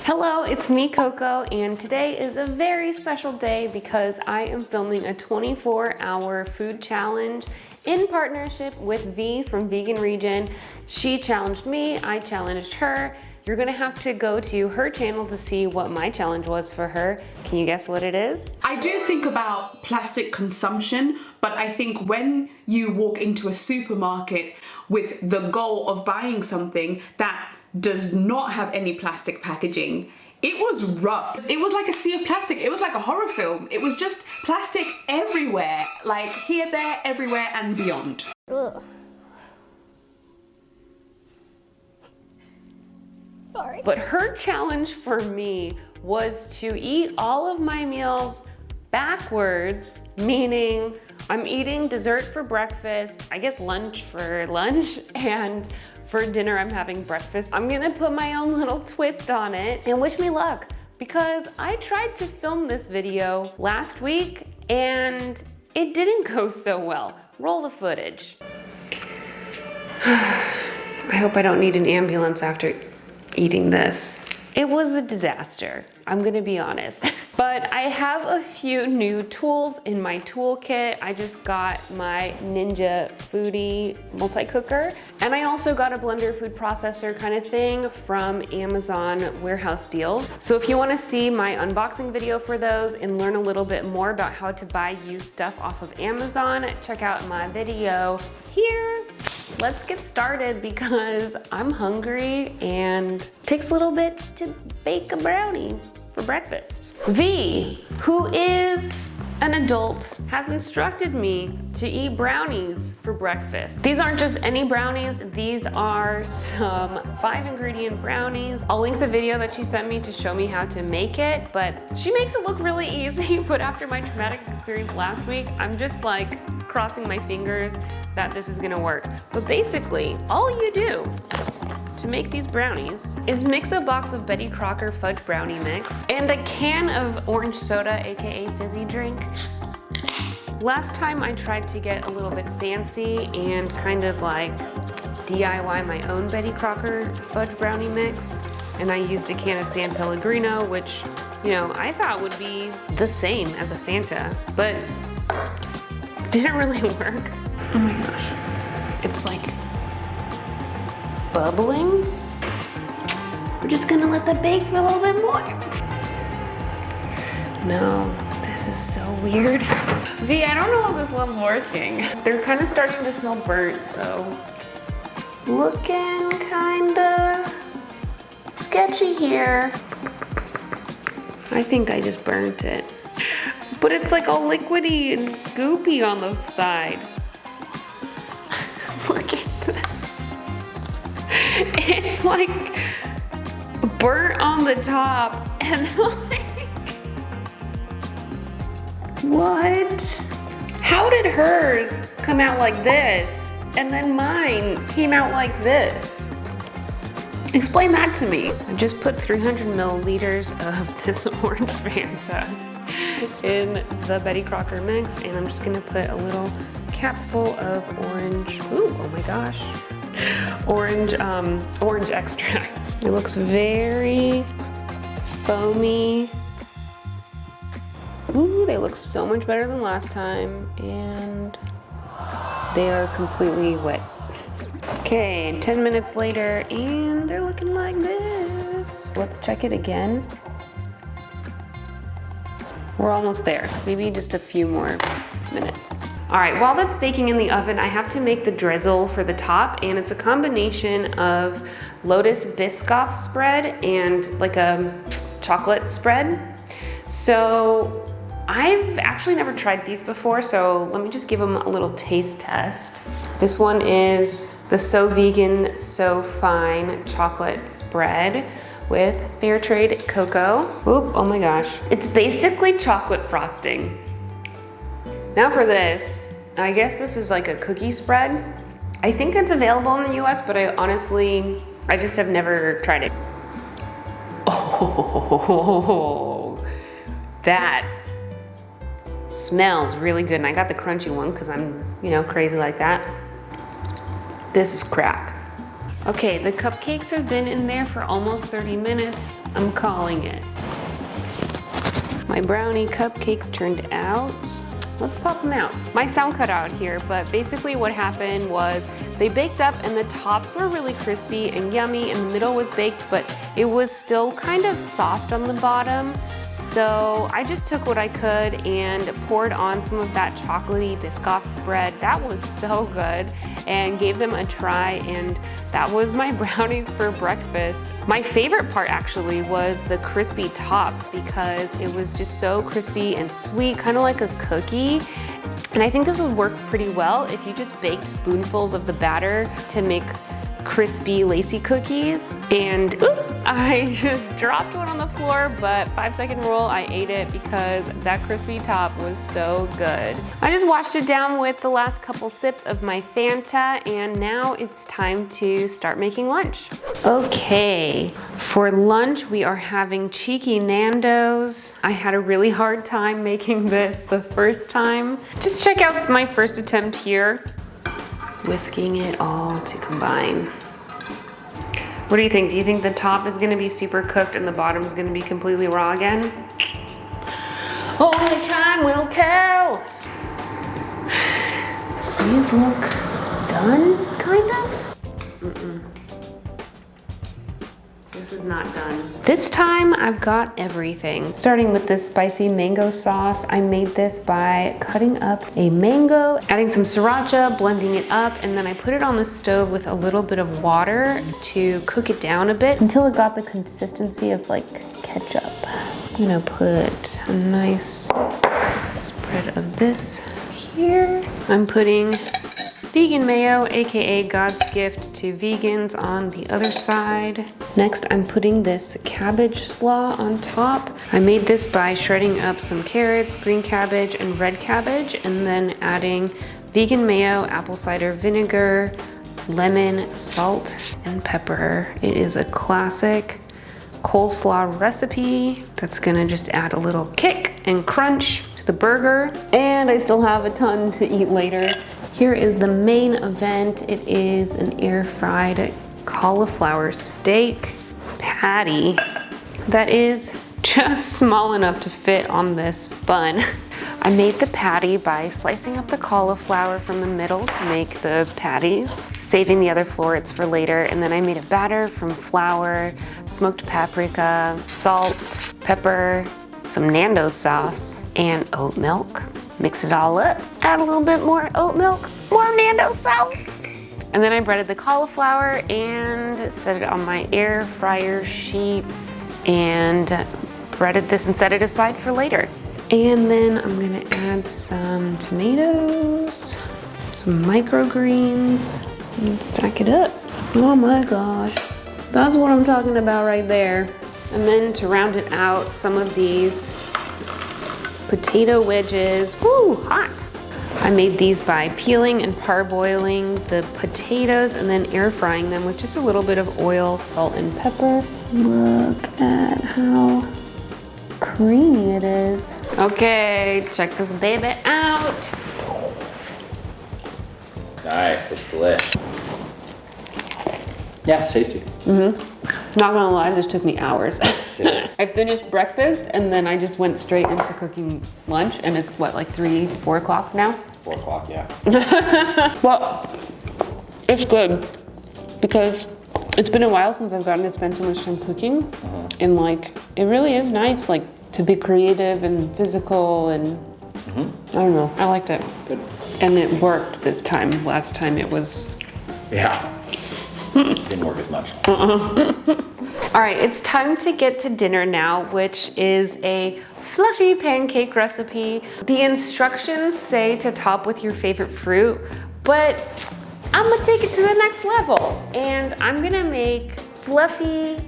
Hello, it's me, Coco, and today is a very special day because I am filming a 24-hour food challenge in partnership with V from Vegan Region. She challenged me, I challenged her. You're gonna have to go to her channel to see what my challenge was for her. Can you guess what it is? I do think about plastic consumption, but I think when you walk into a supermarket with the goal of buying something that does not have any plastic packaging, it was rough. It was like a sea of plastic. It was like a horror film. It was just plastic everywhere, like here, there, everywhere, and beyond. Ugh. Sorry. But her challenge for me was to eat all of my meals backwards, meaning I'm eating dessert for breakfast, I guess lunch for lunch, and for dinner I'm having breakfast. I'm gonna put my own little twist on it and wish me luck because I tried to film this video last week and it didn't go so well. Roll the footage. I hope I don't need an ambulance after eating this. It was a disaster, I'm gonna be honest. But I have a few new tools in my toolkit. I just got my Ninja Foodie multi-cooker, and I also got a blender food processor kind of thing from Amazon Warehouse Deals. So if you wanna see my unboxing video for those and learn a little bit more about how to buy used stuff off of Amazon, check out my video here. Let's get started because I'm hungry and it takes a little bit to bake a brownie for breakfast. V, who is an adult, has instructed me to eat brownies for breakfast. These aren't just any brownies, these are some 5-ingredient brownies. I'll link the video that she sent me to show me how to make it, but she makes it look really easy, but after my traumatic experience last week, I'm just like crossing my fingers that this is gonna work. But basically, all you do to make these brownies is mix a box of Betty Crocker fudge brownie mix and a can of orange soda, aka fizzy drink. Last time I tried to get a little bit fancy and kind of like DIY my own Betty Crocker fudge brownie mix, and I used a can of San Pellegrino, which, you know, I thought would be the same as a Fanta, but didn't really work. Oh my gosh, it's like bubbling. We're just gonna let that bake for a little bit more. No, this is so weird. V, I don't know if this one's working. They're kind of starting to smell burnt, so looking kinda sketchy here. I think I just burnt it. But it's like all liquidy and goopy on the side. Look at this. It's like burnt on the top and like, what? How did hers come out like this and then mine came out like this? Explain that to me. I just put 300 milliliters of this orange Fanta in the Betty Crocker mix, and I'm just gonna put a little capful of orange, ooh, oh my gosh, orange extract. It looks very foamy. Ooh, they look so much better than last time, and they are completely wet. Okay, 10 minutes later, and they're looking like this. Let's check it again. We're almost there, maybe just a few more minutes. All right, while that's baking in the oven, I have to make the drizzle for the top, and it's a combination of Lotus Biscoff spread and like a chocolate spread. So I've actually never tried these before, so let me just give them a little taste test. This one is the So Vegan, So Fine chocolate spread with fair trade cocoa. Oop, oh my gosh. It's basically chocolate frosting. Now for this, I guess this is like a cookie spread. I think it's available in the US, but I just have never tried it. Oh, that smells really good. And I got the crunchy one because I'm, you know, crazy like that. This is crack. Okay, the cupcakes have been in there for almost 30 minutes. I'm calling it. My brownie cupcakes turned out. Let's pop them out. My sound cut out here, but basically what happened was they baked up and the tops were really crispy and yummy and the middle was baked, but it was still kind of soft on the bottom. So I just took what I could and poured on some of that chocolatey Biscoff spread. That was so good, and gave them a try, and that was my brownies for breakfast. My favorite part actually was the crispy top because it was just so crispy and sweet, kind of like a cookie. And I think this would work pretty well if you just baked spoonfuls of the batter to make crispy lacy cookies. And I just dropped one on the floor, but 5-second rule, I ate it because that crispy top was so good. I just washed it down with the last couple sips of my Fanta, and now it's time to start making lunch. Okay, for lunch we are having cheeky Nando's. I had a really hard time making this the first time. Just check out my first attempt here. Whisking it all to combine. What do you think? Do you think the top is gonna be super cooked and the bottom is gonna be completely raw again? Only time will tell. These look done, kind of? This is not done. This time I've got everything. Starting with this spicy mango sauce. I made this by cutting up a mango, adding some sriracha, blending it up, and then I put it on the stove with a little bit of water to cook it down a bit until it got the consistency of like ketchup. I'm gonna put a nice spread of this here. I'm putting vegan mayo, aka God's gift to vegans, on the other side. Next, I'm putting this cabbage slaw on top. I made this by shredding up some carrots, green cabbage, and red cabbage, and then adding vegan mayo, apple cider vinegar, lemon, salt, and pepper. It is a classic coleslaw recipe that's gonna just add a little kick and crunch to the burger. And I still have a ton to eat later. Here is the main event. It is an air-fried cauliflower steak patty that is just small enough to fit on this bun. I made the patty by slicing up the cauliflower from the middle to make the patties, saving the other florets for later, and then I made a batter from flour, smoked paprika, salt, pepper, some Nando sauce, and oat milk. Mix it all up, add a little bit more oat milk, more Nando sauce. And then I breaded the cauliflower and set it on my air fryer sheets and breaded this and set it aside for later. And then I'm gonna add some tomatoes, some microgreens, and stack it up. Oh my gosh, that's what I'm talking about right there. And then to round it out, some of these potato wedges. Woo, hot. I made these by peeling and parboiling the potatoes and then air frying them with just a little bit of oil, salt, and pepper. Look at how creamy it is. Okay, check this baby out. Nice, looks delish. Yeah, it's tasty. Not gonna lie, this took me hours. Yeah. I finished breakfast and then I just went straight into cooking lunch, and it's what, like 3, 4 o'clock now? 4 o'clock, yeah. Well, it's good because it's been a while since I've gotten to spend so much time cooking, and like, it really is nice, like, to be creative and physical, and I don't know, I liked it. Good. And it worked this time. Last time it was... Yeah. Didn't work as much. All right, it's time to get to dinner now, which is a fluffy pancake recipe. The instructions say to top with your favorite fruit, but I'm gonna take it to the next level, and I'm gonna make fluffy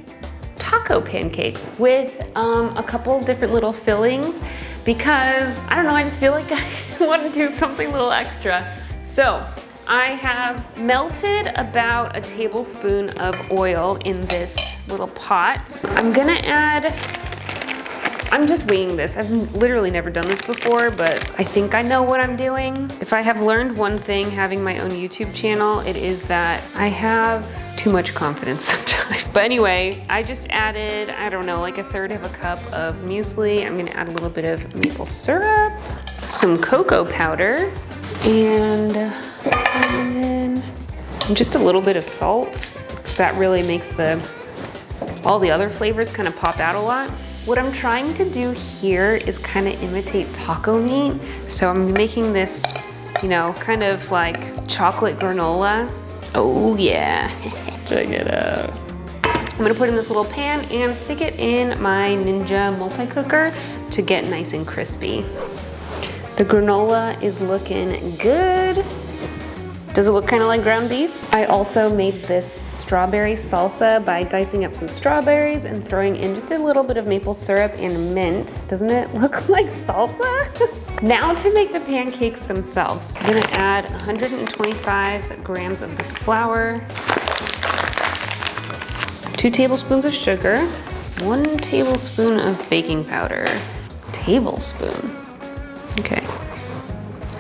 taco pancakes with a couple different little fillings, because I don't know, I just feel like I want to do something a little extra. So I have melted about a tablespoon of oil in this little pot. I'm gonna add I'm just winging this. I've literally never done this before, but I think I know what I'm doing. If I have learned one thing having my own YouTube channel, it is that I have too much confidence sometimes. But anyway, I just added, I don't know, like 1/3 of a cup of muesli. I'm gonna add a little bit of maple syrup, some cocoa powder, and cinnamon, and just a little bit of salt, because that really makes all the other flavors kind of pop out a lot. What I'm trying to do here is kind of imitate taco meat. So I'm making this, you know, kind of like chocolate granola. Oh yeah, check it out. I'm gonna put it in this little pan and stick it in my Ninja multi-cooker to get nice and crispy. The granola is looking good. Does it look kind of like ground beef? I also made this strawberry salsa by dicing up some strawberries and throwing in just a little bit of maple syrup and mint. Doesn't it look like salsa? Now to make the pancakes themselves. I'm gonna add 125 grams of this flour, 2 tablespoons of sugar, 1 tablespoon of baking powder. Tablespoon, okay.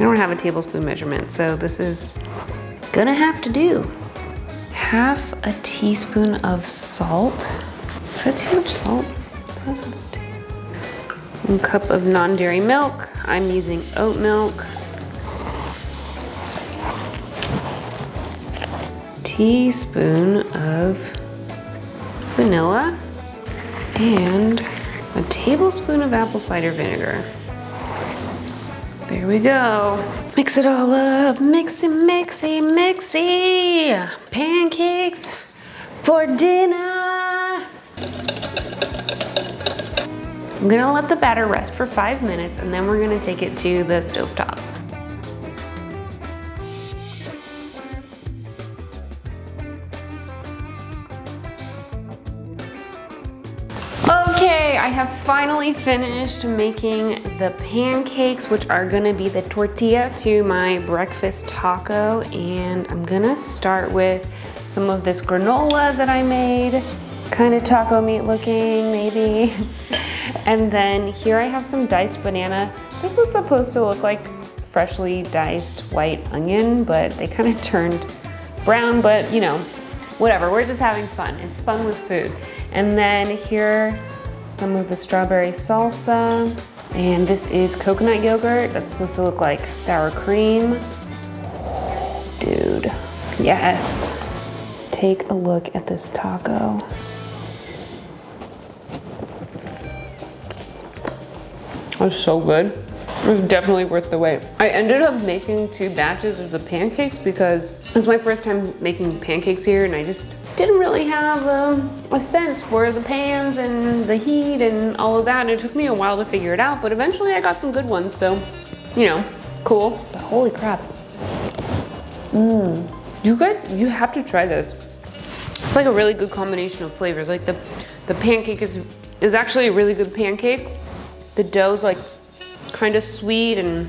I don't have a tablespoon measurement, so this is gonna have to do. 1/2 a teaspoon of salt. Is that too much salt? 1 cup of non-dairy milk. I'm using oat milk. Teaspoon of vanilla and a tablespoon of apple cider vinegar. There we go. Mix it all up, mixy, mixy, mixy. Pancakes for dinner. I'm gonna let the batter rest for 5 minutes and then we're gonna take it to the stovetop. Okay, I have finally finished making the pancakes, which are gonna be the tortilla to my breakfast taco. And I'm gonna start with some of this granola that I made. Kind of taco meat looking, maybe. And then here I have some diced banana. This was supposed to look like freshly diced white onion, but they kind of turned brown, but you know, whatever, we're just having fun. It's fun with food. And then here, some of the strawberry salsa. And this is coconut yogurt. That's supposed to look like sour cream. Dude, yes. Take a look at this taco. It's so good. It was definitely worth the wait. I ended up making 2 batches of the pancakes because it was my first time making pancakes here and I just didn't really have a sense for the pans and the heat and all of that, and it took me a while to figure it out, but eventually I got some good ones, so, you know, cool. But holy crap. You guys, you have to try this. It's like a really good combination of flavors. Like the pancake is actually a really good pancake. The dough's like kind of sweet and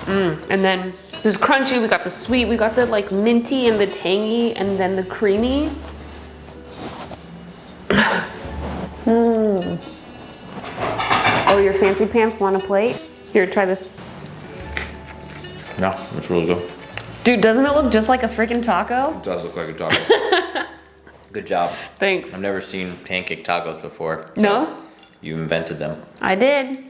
then this is crunchy. We got the sweet, we got the like minty and the tangy, and then the creamy. Oh, your fancy pants want a plate? Here, try this. Yeah, it's really good. Dude, doesn't it look just like a freaking taco? It does look like a taco. Good job. Thanks. I've never seen pancake tacos before. So No? you invented them. I did.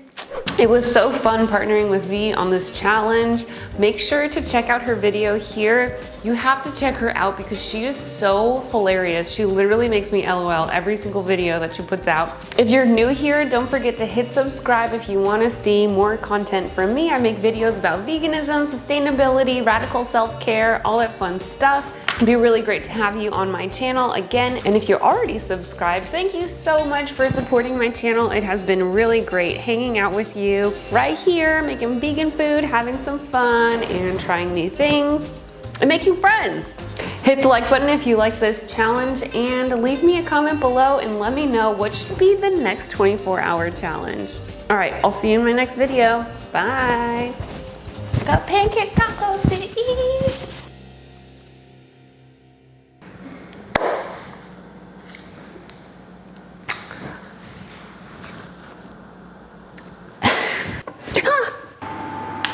It was so fun partnering with V on this challenge. Make sure to check out her video here. You have to check her out because she is so hilarious. She literally makes me LOL every single video that she puts out. If you're new here, don't forget to hit subscribe if you want to see more content from me. I make videos about veganism, sustainability, radical self-care, all that fun stuff. It'd be really great to have you on my channel again. And if you're already subscribed, thank you so much for supporting my channel. It has been really great hanging out with you right here, making vegan food, having some fun, and trying new things, and making friends. Hit the like button if you like this challenge, and leave me a comment below and let me know what should be the next 24-hour challenge. All right, I'll see you in my next video. Bye. Got pancake tacos to eat.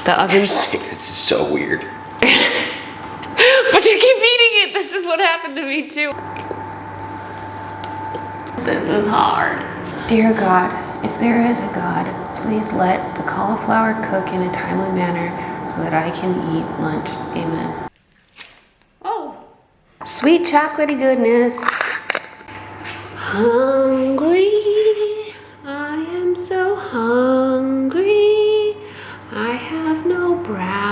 The oven's... This is so weird. But you keep eating it. This is what happened to me too. This is hard. Dear God, if there is a God, please let the cauliflower cook in a timely manner so that I can eat lunch. Amen. Oh. Sweet chocolatey goodness. Hungry. I am so hungry. I have no brownies.